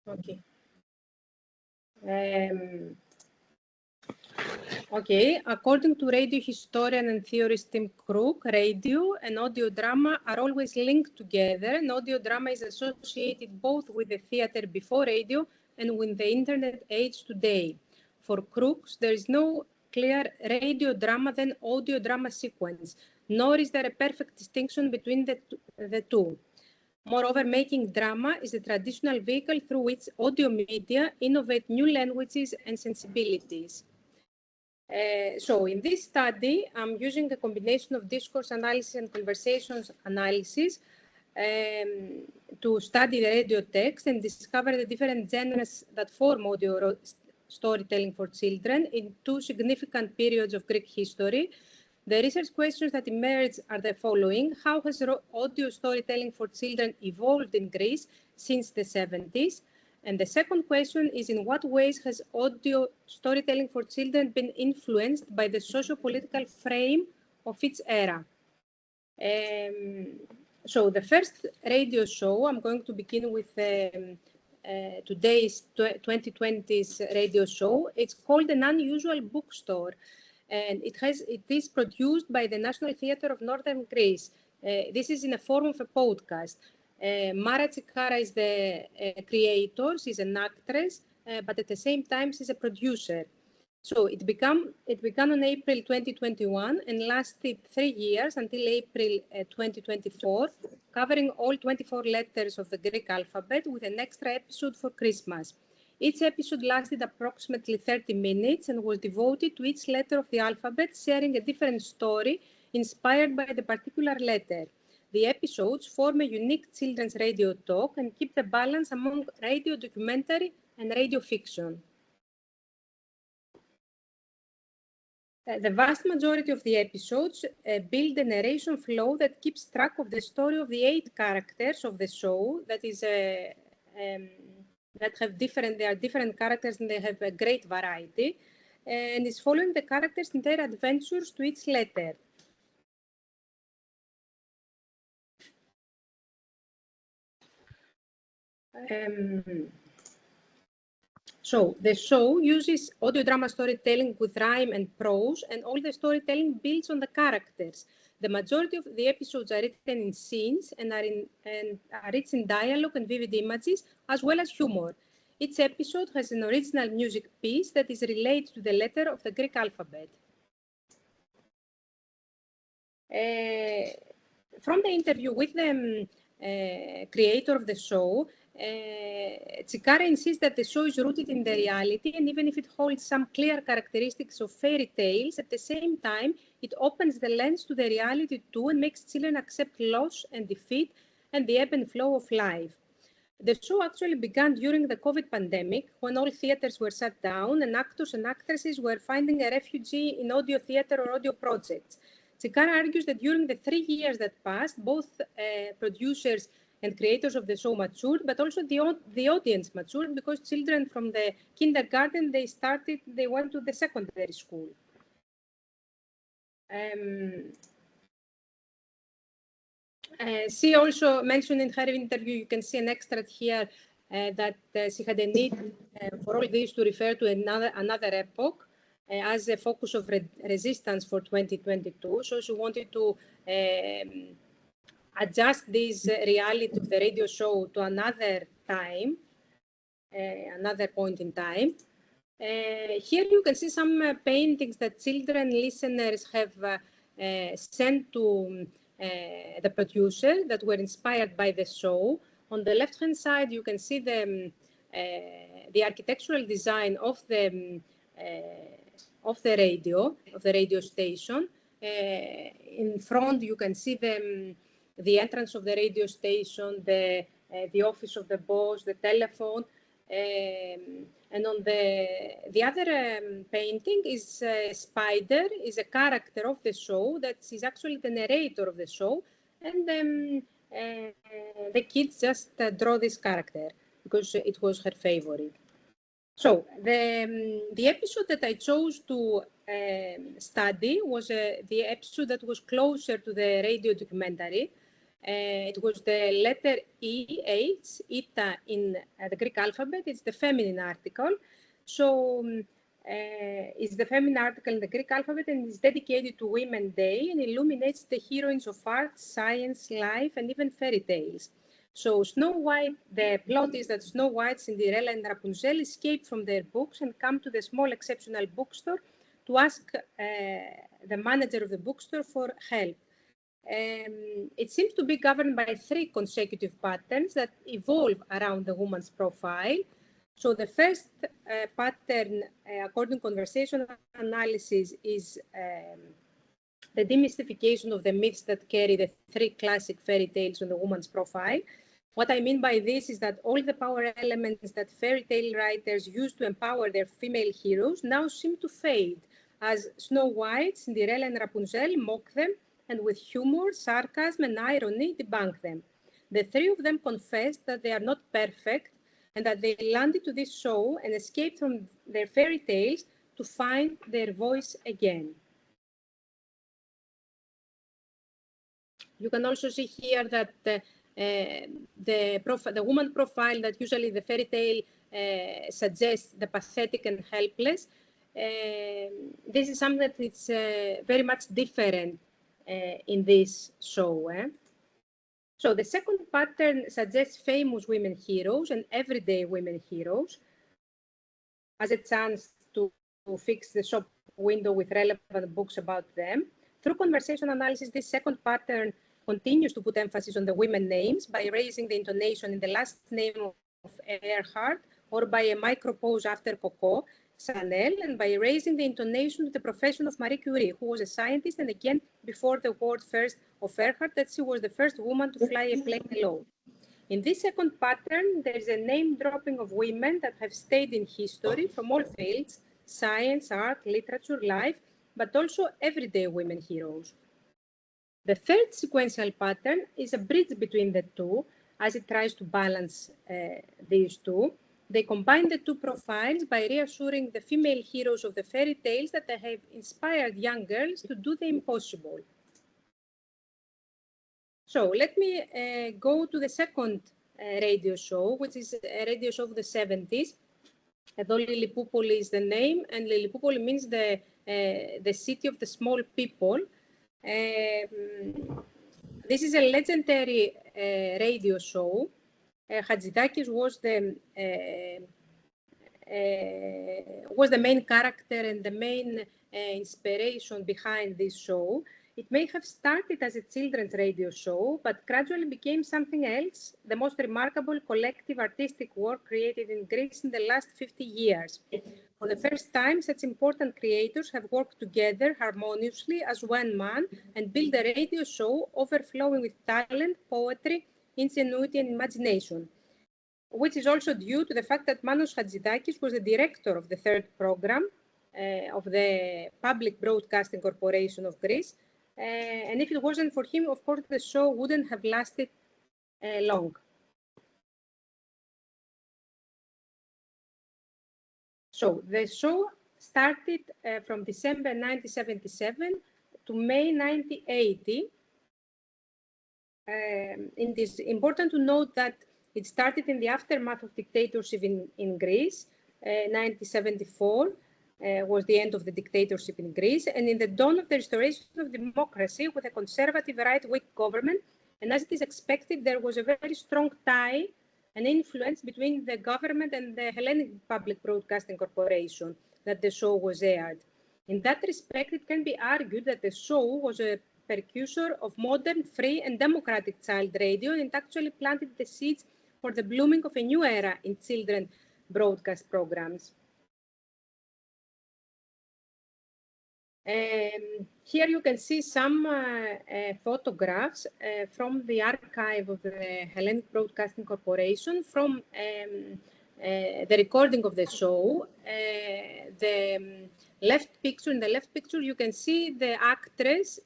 Okay. Okay, according to radio historian and theorist Tim Crook, radio and audio drama are always linked together, and audio drama is associated both with the theater before radio and with the internet age today. For Crook, there is no clear radio drama then audio drama sequence, nor is there a perfect distinction between the two. Moreover, making drama is the traditional vehicle through which audio media innovate new languages and sensibilities. So in this study, I'm using a combination of discourse analysis and conversations analysis to study the radio text and discover the different genres that form audio storytelling for children in two significant periods of Greek history. The research questions that emerge are the following. How has audio storytelling for children evolved in Greece since the 70s? And the second question is, in what ways has audio storytelling for children been influenced by the socio-political frame of its era? So the first radio show, I'm going to begin with today's 2020's radio show. It's called An Unusual Bookstore, and it is produced by the National Theatre of Northern Greece. This is in the form of a podcast. Mara Tsikara is the creator, she's an actress, but at the same time she's a producer. So it began on April 2021 and lasted 3 years until April 2024, covering all 24 letters of the Greek alphabet with an extra episode for Christmas. Each episode lasted approximately 30 minutes and was devoted to each letter of the alphabet, sharing a different story inspired by the particular letter. The episodes form a unique children's radio talk and keep the balance among radio documentary and radio fiction. The vast majority of the episodes build a narration flow that keeps track of the story of the 8 characters of the show. That is, that have different. They are different characters and they have a great variety, and is following the characters in their adventures to each letter. So the show uses audio drama storytelling with rhyme and prose, and all the storytelling builds on the characters. The majority of the episodes are written in scenes and are rich in dialogue and vivid images, as well as humor. Each episode has an original music piece that is related to the letter of the Greek alphabet. From the interview with the creator of the show, Tsikara insists that the show is rooted in the reality, and even if it holds some clear characteristics of fairy tales, at the same time, it opens the lens to the reality too and makes children accept loss and defeat and the ebb and flow of life. The show actually began during the COVID pandemic, when all theaters were shut down and actors and actresses were finding a refuge in audio theater or audio projects. Tsikara argues that during the 3 years that passed, both producers and creators of the show matured, but also the audience matured, because children from the kindergarten, they went to the secondary school. She also mentioned in her interview, you can see an extract here, that she had a need for all this to refer to another epoch as a focus of resistance for 2022. So she wanted to adjust this reality of the radio show to another time, another point in time. Here you can see some paintings that children listeners have sent to the producer that were inspired by the show. On the left-hand side, you can see the architectural design of the radio station. In front, you can see the entrance of the radio station, the office of the boss, the telephone, and on the other painting is a spider, is a character of the show that is actually the narrator of the show, and the kids just draw this character because it was her favorite. So the episode that I chose to study was the episode that was closer to the radio documentary. It was the letter EH, Eta in the Greek alphabet. It's the feminine article. So it's the feminine article in the Greek alphabet and is dedicated to Women's Day and illuminates the heroines of art, science, life, and even fairy tales. So Snow White, the plot is that Snow White, Cinderella, and Rapunzel escape from their books and come to the small exceptional bookstore to ask the manager of the bookstore for help. It seems to be governed by 3 consecutive patterns that evolve around the woman's profile. So the first pattern, according to conversational analysis, is the demystification of the myths that carry the 3 classic fairy tales on the woman's profile. What I mean by this is that all the power elements that fairy tale writers used to empower their female heroes now seem to fade, as Snow White, Cinderella, and Rapunzel mock them, and with humor, sarcasm, and irony debunk them. The 3 of them confess that they are not perfect, and that they landed to this show and escaped from their fairy tales to find their voice again. You can also see here that the woman profile that usually the fairy tale suggests, the pathetic and helpless, this is something that is very much different in this show. So the second pattern suggests famous women heroes and everyday women heroes as a chance to fix the shop window with relevant books about them. Through conversation analysis, this second pattern continues to put emphasis on the women names by raising the intonation in the last name of Earhart or by a micro-pause after Coco Chanel, and by raising the intonation to the profession of Marie Curie, who was a scientist, and again, before the word first of Earhart, that she was the first woman to fly a plane alone. In this second pattern, there is a name-dropping of women that have stayed in history from all fields, science, art, literature, life, but also everyday women heroes. The third sequential pattern is a bridge between the two, as it tries to balance these two. They combine the 2 profiles by reassuring the female heroes of the fairy tales that they have inspired young girls to do the impossible. So let me go to the second radio show, which is a radio show of the 70s. Although Lilliputpoli is the name, and Lilliputpoli means the city of the small people. This is a legendary radio show. Hatzidakis was the main character and the main inspiration behind this show. It may have started as a children's radio show, but gradually became something else, the most remarkable collective artistic work created in Greece in the last 50 years. For the first time, such important creators have worked together harmoniously as one man and built a radio show overflowing with talent, poetry, ingenuity, and imagination, which is also due to the fact that Manos Hatzidakis was the director of the 3rd program of the Public Broadcasting Corporation of Greece. And if it wasn't for him, of course, the show wouldn't have lasted long. So the show started from December 1977 to May 1980. It is important to note that it started in the aftermath of dictatorship in Greece. 1974 was the end of the dictatorship in Greece, and in the dawn of the restoration of democracy with a conservative right-wing government. And as it is expected, there was a very strong tie and influence between the government and the Hellenic Public Broadcasting Corporation that the show was aired. In that respect, it can be argued that the show was a precursor of modern, free, and democratic child radio, and it actually planted the seeds for the blooming of a new era in children broadcast programs. Here you can see some photographs from the archive of the Hellenic Broadcasting Corporation from the recording of the show. In the left picture, you can see the actress,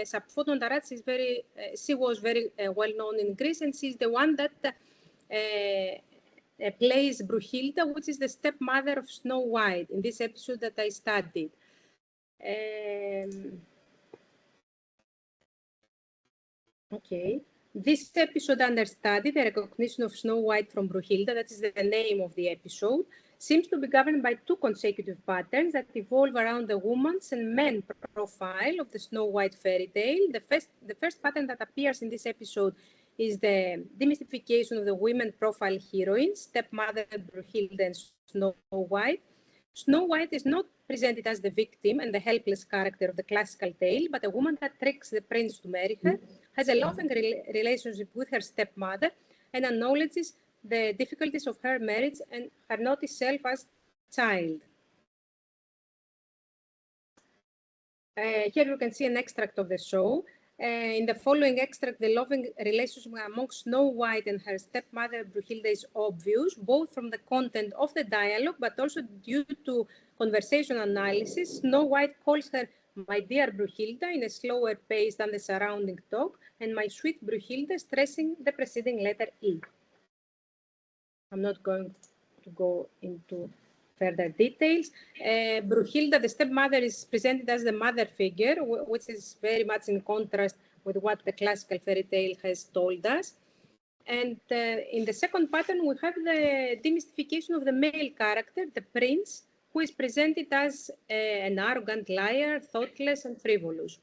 Sofia Theodosiadou. She was very well known in Greece, and she's the one that plays Brunhilda, which is the stepmother of Snow White in this episode that I studied. Okay. This episode understudy, the recognition of Snow White from Brunhilda, that is the name of the episode, seems to be governed by two consecutive patterns that evolve around the woman's and men profile of the Snow White fairy tale. The first pattern that appears in this episode is the demystification of the women profile heroines, stepmother Brunhilda and Snow White. Snow White is not presented as the victim and the helpless character of the classical tale, but a woman that tricks the prince to marry her, has a loving relationship with her stepmother, and acknowledges the difficulties of her marriage and her naughty self as child. Here you can see an extract of the show. In the following extract, the loving relationship among Snow White and her stepmother Brunhilda is obvious, both from the content of the dialogue, but also due to conversation analysis. Snow White calls her my dear Brunhilda in a slower pace than the surrounding talk, and my sweet Brunhilda, stressing the preceding letter E. I'm not going to go into further details. Brunhilda, the stepmother, is presented as the mother figure, which is very much in contrast with what the classical fairy tale has told us. And in the second pattern, we have the demystification of the male character, the prince, who is presented as an arrogant liar, thoughtless, and frivolous.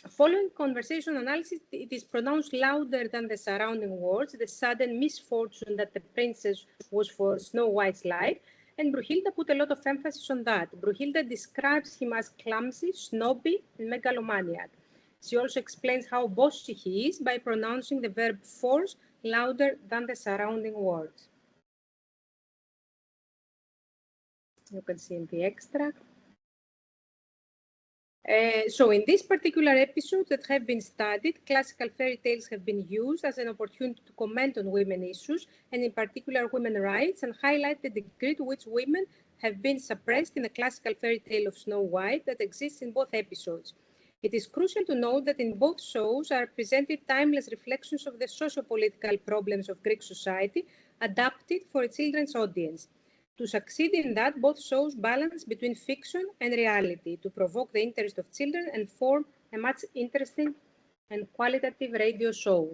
Following conversation analysis, it is pronounced louder than the surrounding words, the sudden misfortune that the princess was for Snow White's life, and Brunhilda put a lot of emphasis on that. Brunhilda describes him as clumsy, snobby, and megalomaniac. She also explains how bossy he is by pronouncing the verb force louder than the surrounding words. You can see in the extract. So in this particular episode that have been studied, classical fairy tales have been used as an opportunity to comment on women issues, and in particular women's rights, and highlight the degree to which women have been suppressed in the classical fairy tale of Snow White that exists in both episodes. It is crucial to note that in both shows are presented timeless reflections of the socio-political problems of Greek society, adapted for a children's audience. To succeed in that, both shows balance between fiction and reality to provoke the interest of children and form a much interesting and qualitative radio show.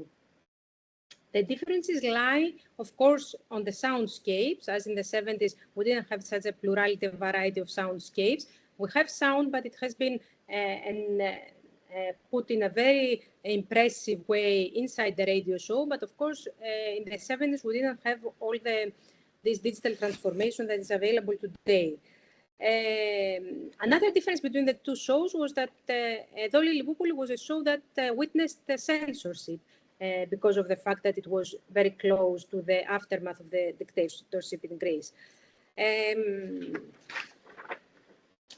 The differences lie, of course, on the soundscapes. As in the 70s, we didn't have such a plurality, variety of soundscapes. We have sound, but it has been put in a very impressive way inside the radio show. But of course, in the 70s, we didn't have all this digital transformation that is available today. Another difference between the two shows was that Eötvös Lillipouli was a show that witnessed the censorship because of the fact that it was very close to the aftermath of the dictatorship in Greece.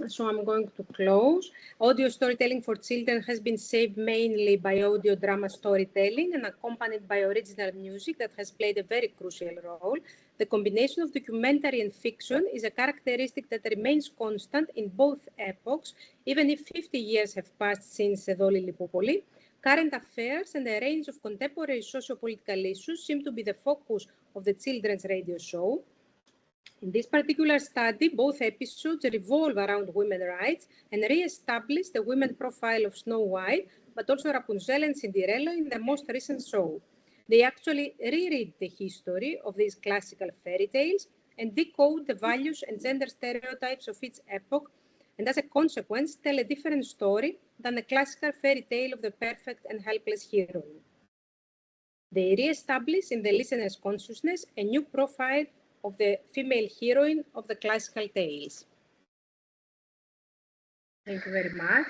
So I'm going to close. Audio storytelling for children has been saved mainly by audio drama storytelling and accompanied by original music that has played a very crucial role. The combination of documentary and fiction is a characteristic that remains constant in both epochs, even if 50 years have passed since Eötvös Lillipouli. Current affairs and a range of contemporary socio-political issues seem to be the focus of the children's radio show. In this particular study, both episodes revolve around women's rights and re-establish the women profile of Snow White, but also Rapunzel and Cinderella in the most recent show. They actually reread the history of these classical fairy tales and decode the values and gender stereotypes of each epoch, and as a consequence, tell a different story than the classical fairy tale of the perfect and helpless heroine. They re-establish in the listener's consciousness a new profile of the female heroine of the classical tales. Thank you very much.